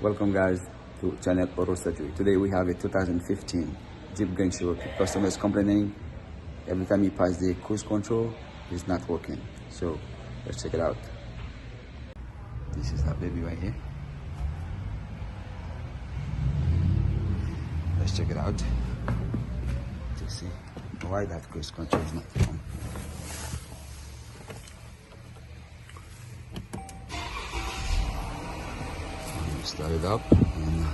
Welcome guys to channel Auto Surgery. Today we have a 2015 Jeep Grand Cherokee. Customer is complaining every time he passes the cruise control, it's not working. So let's check it out. This is our baby right here. Let's check it out to see why that cruise control is not on. Start it up and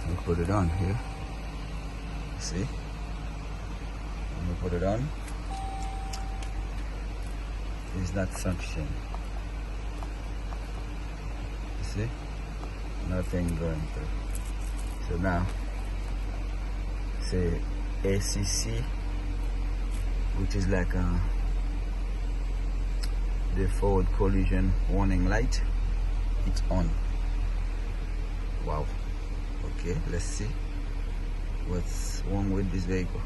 we put it on here. See? When we put it on, it's not functioning. You see? Nothing going through. So now, say ACC, which is like the forward collision warning light, it's on. Wow. Okay, let's see what's wrong with this vehicle.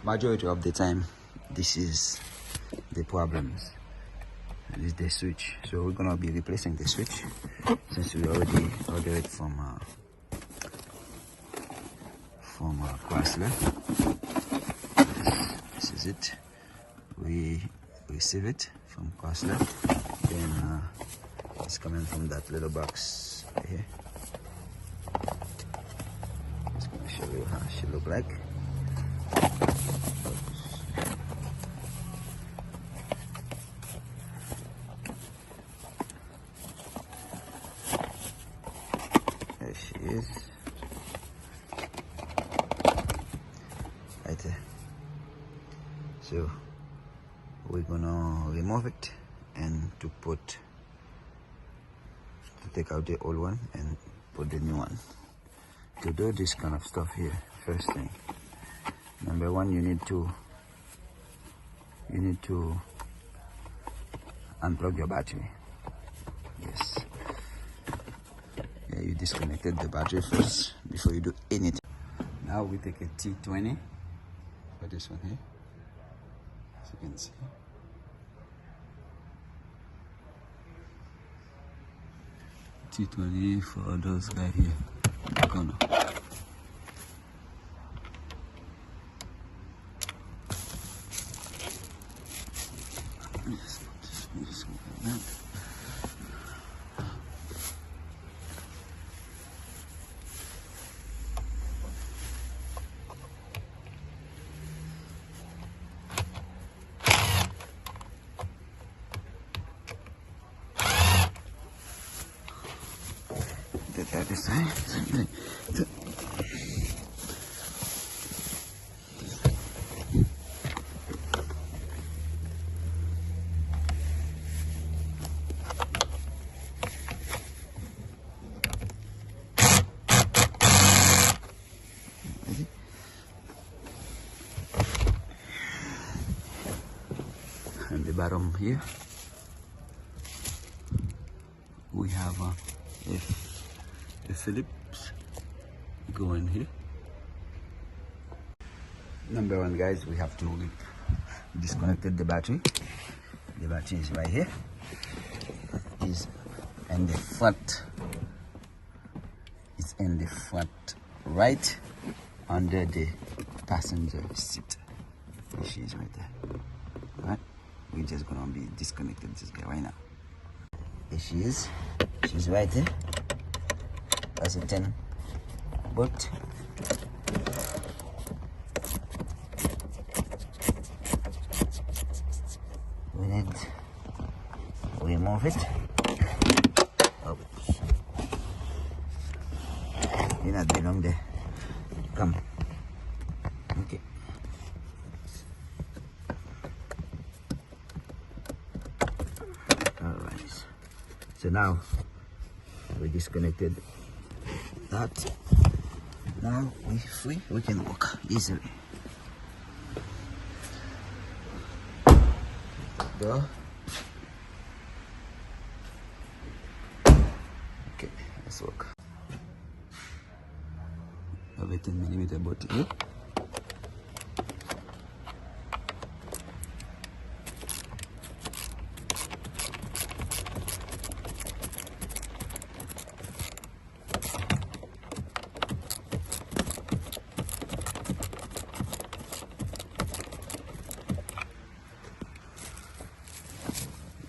Majority of the time, this is the problems. This is the switch. So we're gonna be replacing the switch since we already ordered it from Chrysler. This is it. We receive it from Chrysler. Then it's coming from that little box right here. Just gonna show you how she look like. There she is. Right there. So we're gonna remove it and to take out the old one and put the new one. To do this kind of stuff here, first thing, number one, you need to unplug your battery. Yes. Yeah, you disconnected the battery first before you do anything. Now we take a T20 for this one here, as you can see. T20 for those guys here. Gonna. Just like that. That is same thing. And the bottom here, we have a Phillips go in here. Number one, guys, we have to disconnected the battery. The battery is right here. Is in the front. It's in the front, right under the passenger seat. She's right there. Right? We're just gonna be disconnected this guy right now. There she is. She's right there. That's a 10 bolt. We need to remove it. Oops. You not belong there. Come. Okay. Alright. So now we disconnected that. Now we're free, we can walk easily. Door. Okay, let's walk. Have a 10mm bolt here.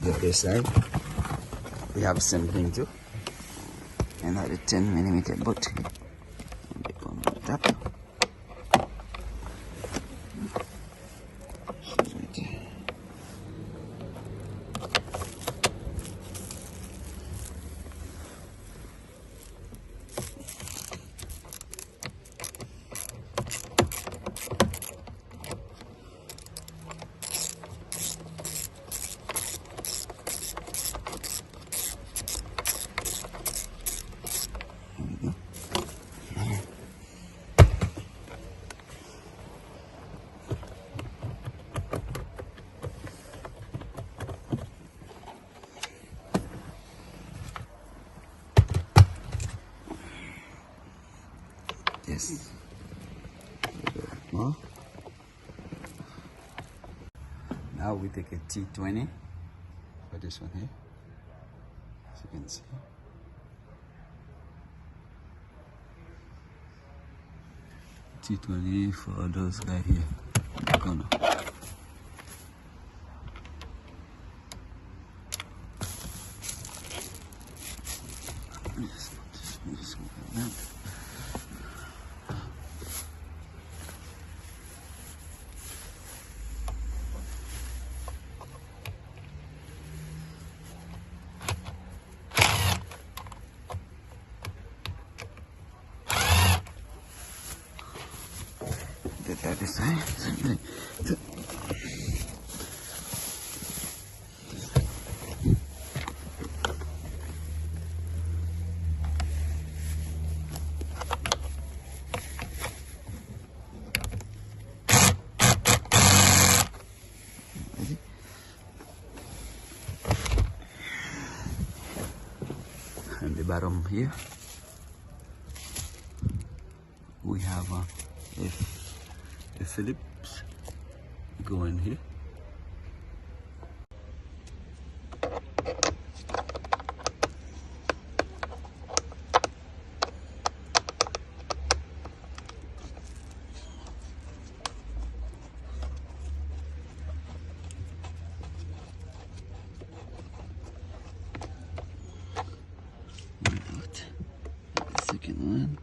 the other side. We have same thing too. Another 10mm bolt. On the top. Yes. More. Now we take a T20 for this one here, as you can see. T20 for those guys here. Gonna. Just like that. The other side. And the bottom here, we have a Phillips going here. The second one.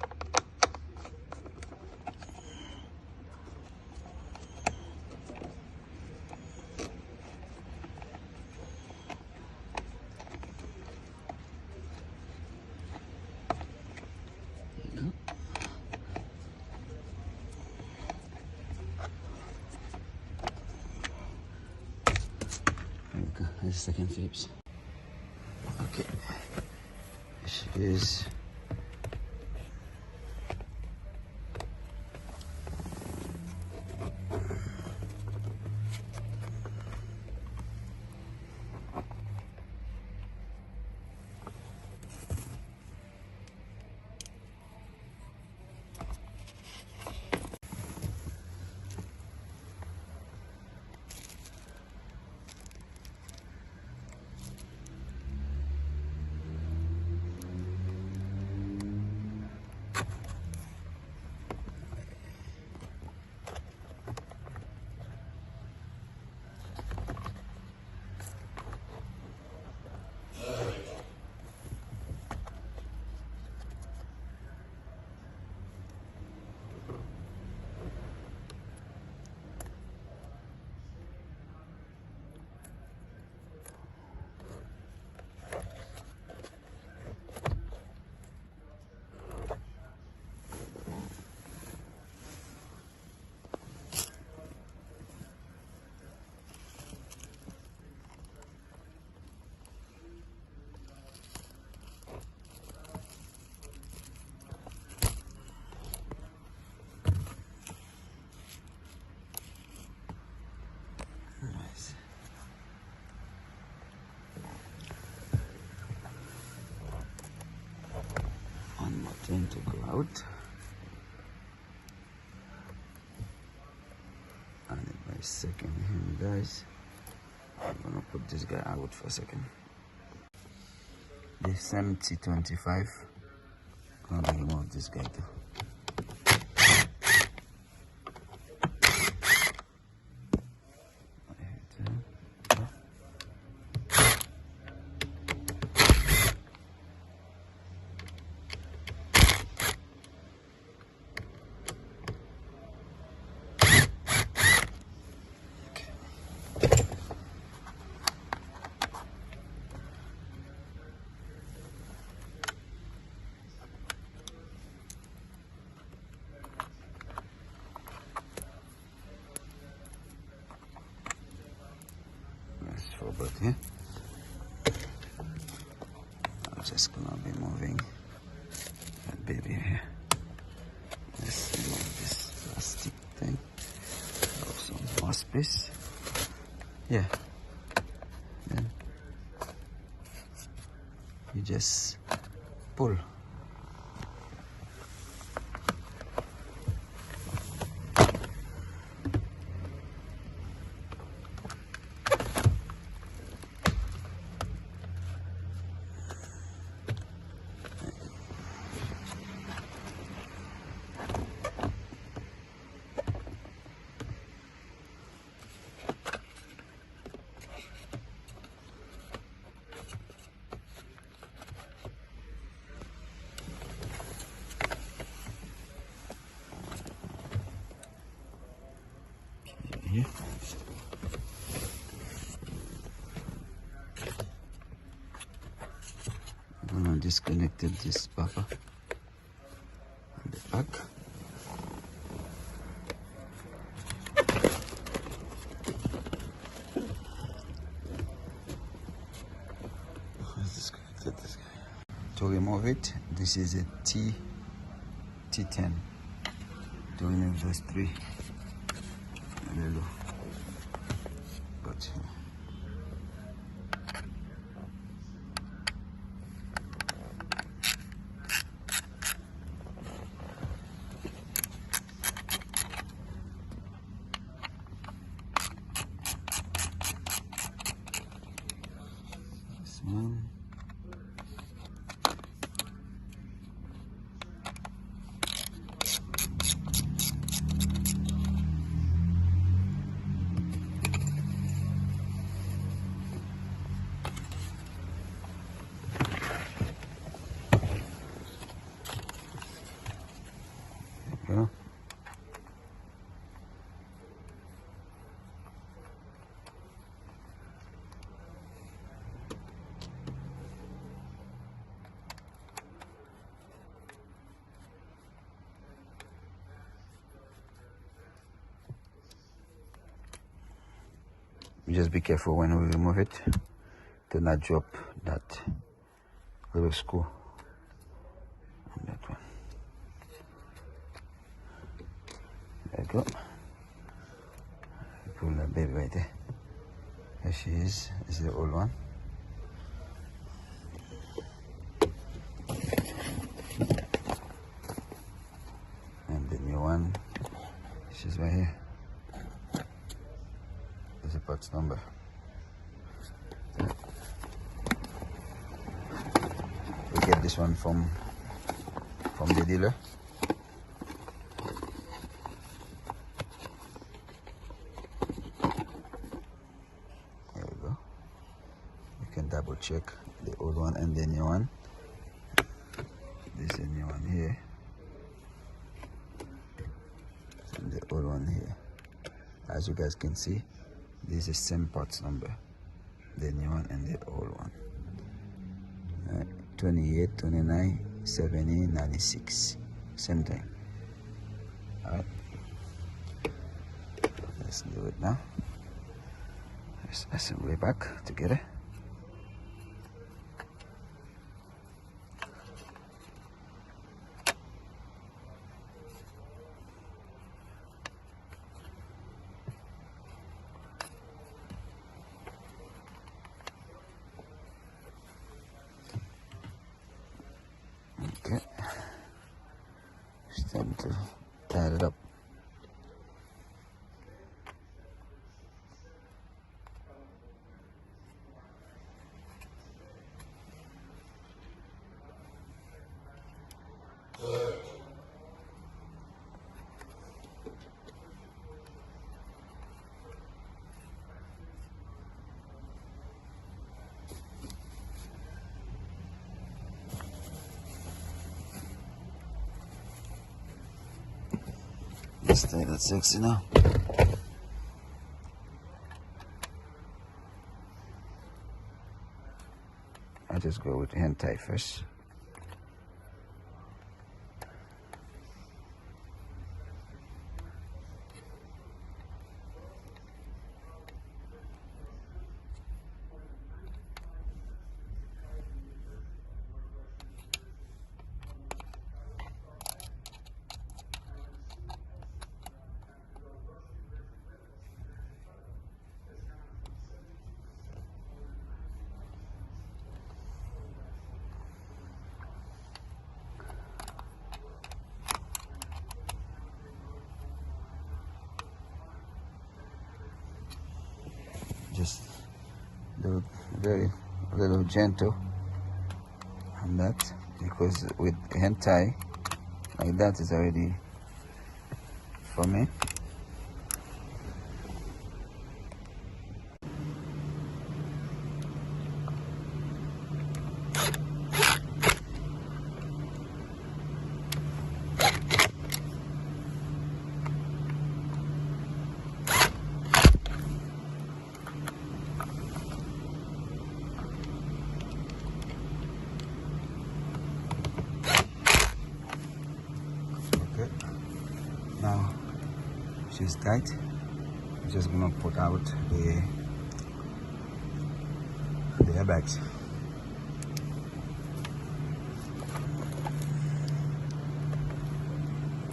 There's the second Phillips. Okay, here she is. Then to go out, and then my second hand, guys, I'm gonna put this guy out for a second. The same T25, I'm gonna remove this guy too. about here. I'm just gonna be moving that baby here. Let's remove this plastic thing. Some more space. Yeah. Then you just pull. Here. I'm gonna disconnect this papa and the back. Let's disconnect this guy. To remove it, this is a T10. To remove those three. But this one. Yeah. Just be careful when we remove it to not drop that little screw on that one. There you go. Pull that baby right there. There she is. This is the old one. And the new one. She's right here. There's a parts number. We get this one from the dealer. There we go. You can double check the old one and the new one. This is the new one here. And the old one here. As you guys can see, this is the same parts number, the new one and the old one. 28, 29, 70, 96, same thing. All right, let's do it now. Let's assemble it back together. Okay, it's time to tie it up. Let's tie that sexy now. I just go with hand tie first. do very little gentle on that, because with hand tie like that is already for me. Now she's tight. I'm just gonna put out the airbags.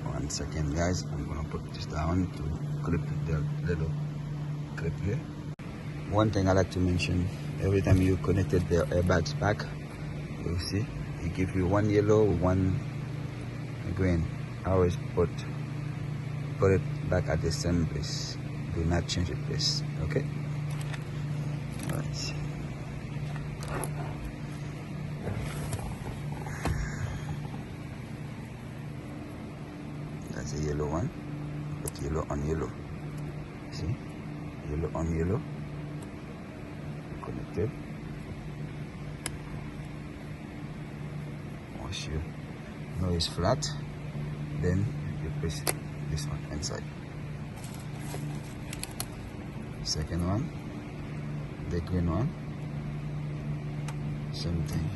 One second, guys. I'm gonna put this down to clip the little clip here. One thing I like to mention: every time you connected the airbags back, you'll see it gives you one yellow, one green. I always put it back at the same place. Do not change it, please. Okay. All right. That's a yellow one. Put yellow on yellow. See, yellow on yellow. Connected. Once you know it's flat, then you place this one inside. Second one, the green one, same thing.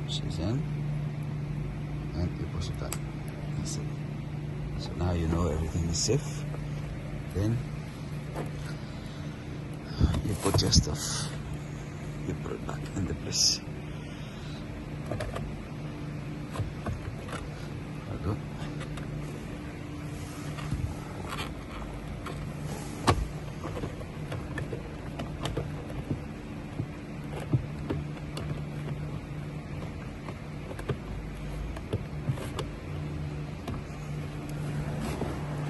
She's in, and you push it out. That's it. So now you know everything is safe. Then you put your stuff, you put it back in the place. There we go.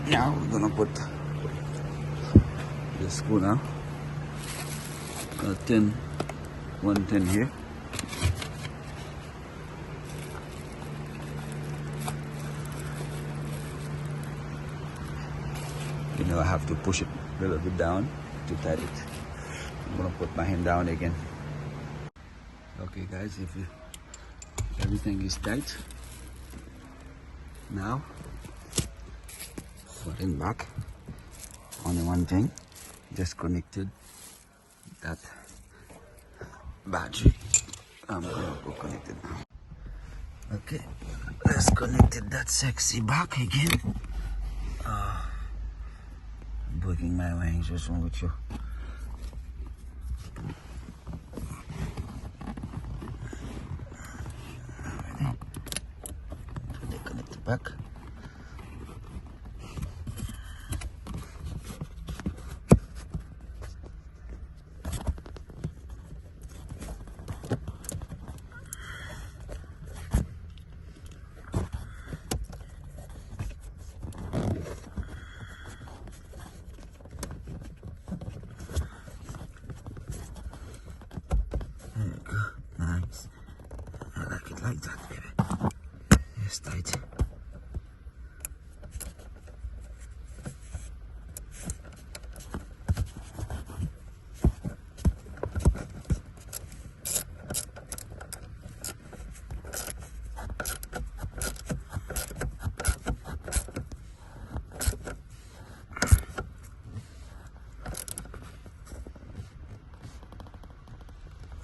Now we're gonna put the screw now. 110 here. You know, I have to push it a little bit down to tight it. I'm gonna put my hand down again. Okay, guys, if everything is tight, now flatten back. Only one thing, just connected that battery. I'm gonna go connect it now. Okay, let's connect that sexy back again. I'm breaking my wings. What's wrong with you? Alright, connect it back. There you go. Nice. I like it like that, baby. It's tight.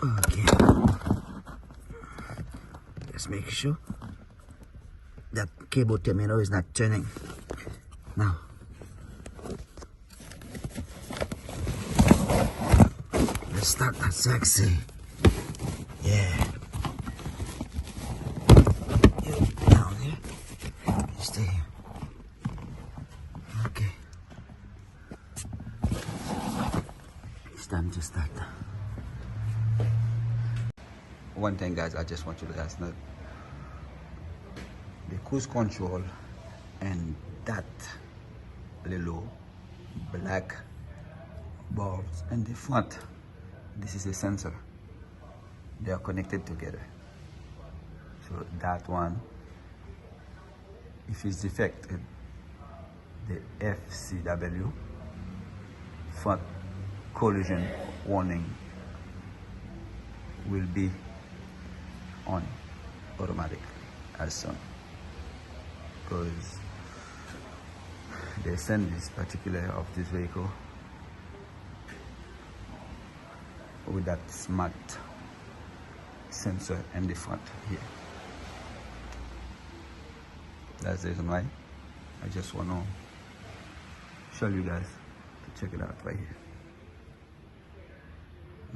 Okay. Let's make sure that cable terminal is not turning. Now, let's start that sexy. Yeah. You down here. You stay here. Okay. It's time to start. one thing, guys, I just want you to guys know, the cruise control and that little black bulbs in the front, this is a sensor. They are connected together. So that one, if it's defective, the FCW, front collision warning, will be on automatic as soon, because they send this particular of this vehicle with that smart sensor in the front here. That's the reason why I just want to show you guys to check it out right here.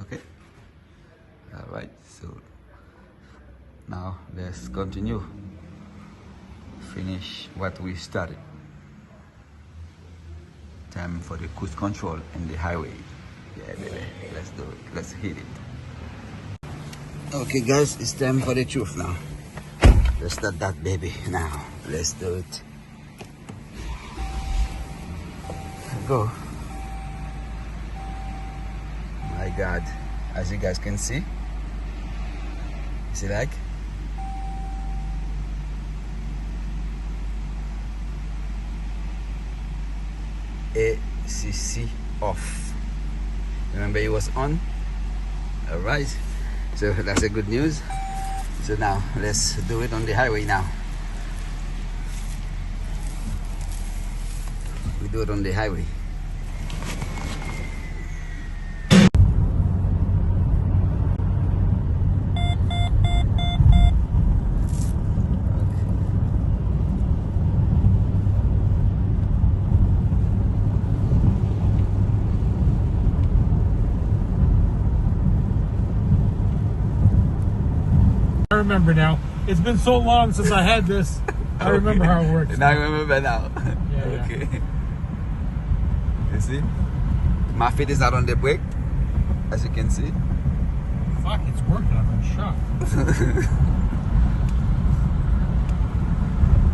Okay, all right, so now let's continue, finish what we started. Time for the cruise control in the highway. Yeah, baby, let's do it, let's hit it. Okay guys, it's time for the truth now. Let's start that baby now. Let's do it. Go. My God, as you guys can see like ACC off. Remember it was on. All right, so that's a good news. So now let's do it on the highway now. We do it on the highway. I remember now. It's been so long since I had this. I remember how it works. Now I remember now. Yeah, okay. You see? My feet is not on the brake, as you can see. Fuck, it's working. I'm in shock.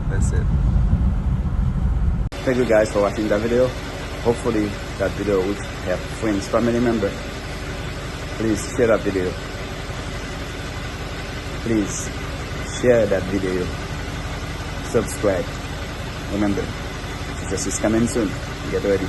That's it. Thank you guys for watching that video. Hopefully that video will help friends, family members. Please share that video. Please share that video. Subscribe. Remember, Jesus is coming soon. Get ready.